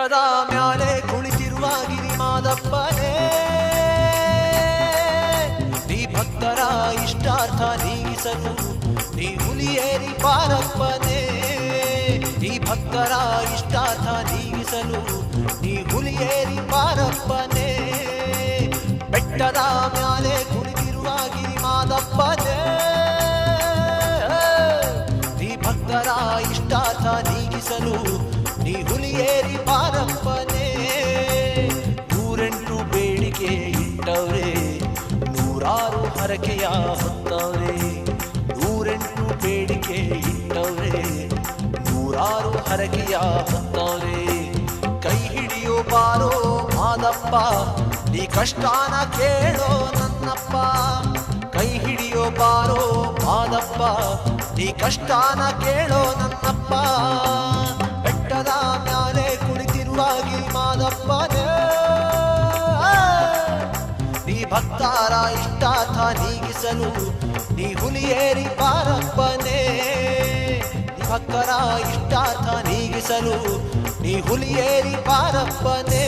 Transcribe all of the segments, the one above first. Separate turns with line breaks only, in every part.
ಬೆಟ್ಟದ ಮ್ಯಾಲೆ ಕುಳಿತಿರುವ ಗಿರಿಮಾದಪ್ಪನೇ, ನೀ ಭಕ್ತರ ಇಷ್ಟಾರ್ಥ ನೀಗಿಸಲು ನೀ ಹುಲಿಯೇರಿ ಬಾರಪ್ಪನೇ, ನೀ ಭಕ್ತರ ಇಷ್ಟಾರ್ಥ ನೀಗಿಸಲು ನೀ ಹುಲಿಯೇರಿ ಬಾರಪ್ಪನೇ. ಬೆಟ್ಟದ ಮ್ಯಾಲೆ ಕುಳಿತಿರುವ ಗಿರಿಮಾದಪ್ಪನೇ, ನೀ ಭಕ್ತರ ಇಷ್ಟಾರ್ಥ ನೀಗಿಸಲು ನೀ ಹುಲಿಯೇರಿ ಬಾರಪ್ಪನೇ. 108 ಬೇಡಿಕೆ ಇಟ್ಟವ್ರೆ, 106 ಹರಕೆಯ ಹೊತ್ತವ್ರೆ. 108 ಬೇಡಿಕೆ ಇಟ್ಟವ್ರೆ, 106 ಹರಕೆಯ ಹೊತ್ತವ್ರೆ. ಕೈ ಹಿಡಿಯೋ ಬಾರೋ ಮಾದಪ್ಪ, ನೀ ಕಷ್ಟಾನ ಕೇಳೋ ನನ್ನಪ್ಪ. ಕೈ ಹಿಡಿಯೋ ಬಾರೋ ಮಾದಪ್ಪ, ನೀ ಕಷ್ಟಾನ ಕೇಳೋ ನನ್ನಪ್ಪ. ಬೆಟ್ಟದ ಮ್ಯಾಲೆ ಕುಳಿತಿರುವ ಗಿರಿಮಾದಪ್ಪನೇ, ನೀ ಭಕ್ತರ ಇಷ್ಟಾರ್ಥ ನೀಗಿಸಲು ನೀ ಹುಲಿಯೇರಿ ಬಾರಪ್ಪನೇ, ನೀ ಭಕ್ತರ ಇಷ್ಟಾರ್ಥ ನೀಗಿಸಲು ನೀ ಹುಲಿಯೇರಿ ಬಾರಪ್ಪನೇ.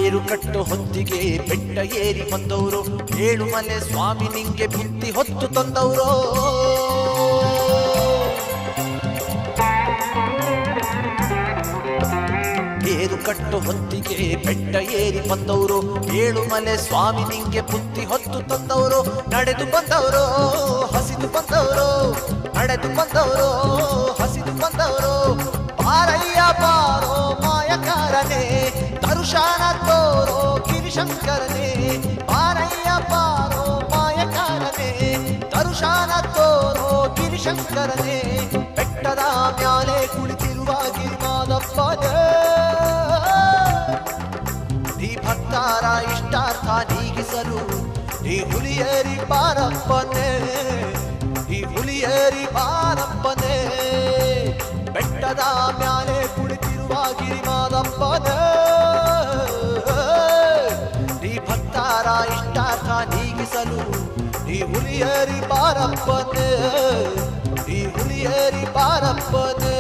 ಏರು ಕಟ್ಟು ಹೊತ್ತಿಗೆ ಬೆಟ್ಟ ಏರಿ ಬಂದವರು, ಏಳುಮಲೆ ಸ್ವಾಮಿ ನಿಂಗೆ ಬುತ್ತಿ ಹೊತ್ತು ತಂದವರು. ಏರು ಕಟ್ಟು ಹೊತ್ತಿಗೆ ಬೆಟ್ಟ ಏರಿ ಬಂದವರು, ಏಳುಮಲೆ ಸ್ವಾಮಿ ನಿಂಗೆ ಬುತ್ತಿ ಹೊತ್ತು ತಂದವರು. ನಡೆದು ಬಂದವರು ಹಸಿದು ಬಂದವರು, ನಡೆದು ಬಂದವರು ಹಸಿದು ಬಂದವರು. ಬಾರಯ್ಯ ಬಾರೋ ಮಾಯಕಾರನೇ, ದರುಶನ ತೋರೋ ಗಿರಿಶಂಕರನೇ. ಬಾರಯ್ಯ ಬಾರೋ ಮಾಯಕಾರನೇ, ದರುಶನ ತೋರೋ ಗಿರಿಶಂಕರನೇ. ಬೆಟ್ಟದ ಮ್ಯಾಲೆ ಕುಳಿತಿರುವ ಗಿರಿಮಾದಪ್ಪನೇ, ನೀ ಭಕ್ತರ ಇಷ್ಟಾರ್ಥ ನೀಗಿಸಲು ನೀ ಹುಲಿಯೇರಿ ಬಾರಪ್ಪನೇ, ನೀ ಹುಲಿಯೇರಿ ಬಾರಪ್ಪನೇ. ಬೆಟ್ಟದ ಮ್ಯಾಲೆ ಕುಳಿತಿರುವ ಗಿರಿಮಾದಪ್ಪನೇ, ನೀ ಭಕ್ತರ ಇಷ್ಟಾರ್ಥ ನೀಗಿಸಲು ನೀ ಹುಲಿಯೇರಿ ಬಾರಪ್ಪನೇ, ನೀ ಹುಲಿಯೇರಿ ಬಾರಪ್ಪನೇ.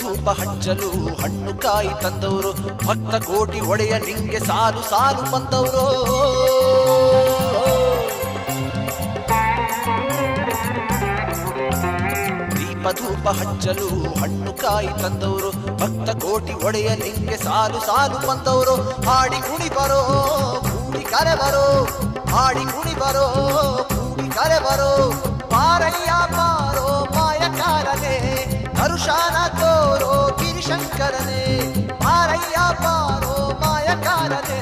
ಧೂಪ ಹಚ್ಚಲು ಹಣ್ಣು ಕಾಯಿ ತಂದವರು, ಭಕ್ತ ಕೋಟಿ ಒಡೆಯ ನಿಂಗೆ ಸಾಲು ಸಾಲು ಬಂದವರು. ದೀಪ ಧೂಪ ಹಚ್ಚಲು ಹಣ್ಣು ಕಾಯಿ ತಂದವರು, ಭಕ್ತ ಕೋಟಿ ಒಡೆಯ ನಿಂಗೆ ಸಾಲು ಸಾಲು ಬಂದವರು. ಹಾಡಿ ಕುಣಿ ಬರೋ ಕೂಡಿ ಕರೆ ಬರೋ, ಹಾಡಿ ಕುಣಿ ಬರೋ ಕೂಡಿ ಕರೆ ಬರೋ. ಬಾರಯ್ಯ ಬಾರೋ ಮಾಯಕಾರನೇ, ದರುಶನ ತೋರೋ ಗಿರಿಶಂಕರನೇ. ಬಾರಯ್ಯ ಬಾರೋ ಮಾಯಕಾರನೇ,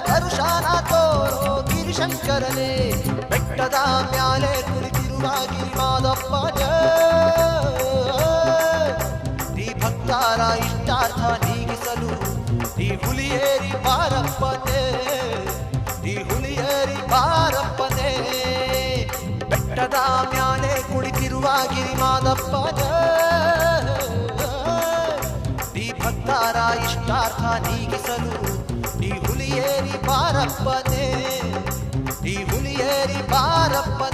ದರುಶನ ತೋರೋ ಗಿರಿಶಂಕರನೇ. ಬೆಟ್ಟದ ಮ್ಯಾಲೆ ಕುಳಿತಿರುವ ಗಿರಿಮಾದಪ್ಪನೇ, ನೀ ಭಕ್ತರ ಇಷ್ಟಾರ್ಥ ನೀಗಿಸಲು ನೀ ಹುಲಿಯೇರಿ ಬಾರಪ್ಪನೇ, ನೀ ಹುಲಿಯೇರಿ ಬಾರಪ್ಪನೇ. ಬೆಟ್ಟದ ಮ್ಯಾಲೆ ಕುಳಿತಿರುವ ಗಿರಿಮಾದಪ್ಪನೇ, ನೀ ಭಕ್ತರ ಇಷ್ಟಾರ್ಥ ನೀಗಿಸಲು ನೀ ಹುಲಿಯೇರಿ ಬಾರಪ್ಪನೇ, ನೀ ಹುಲಿಯೇರಿ ಬಾರಪ್ಪನೇ.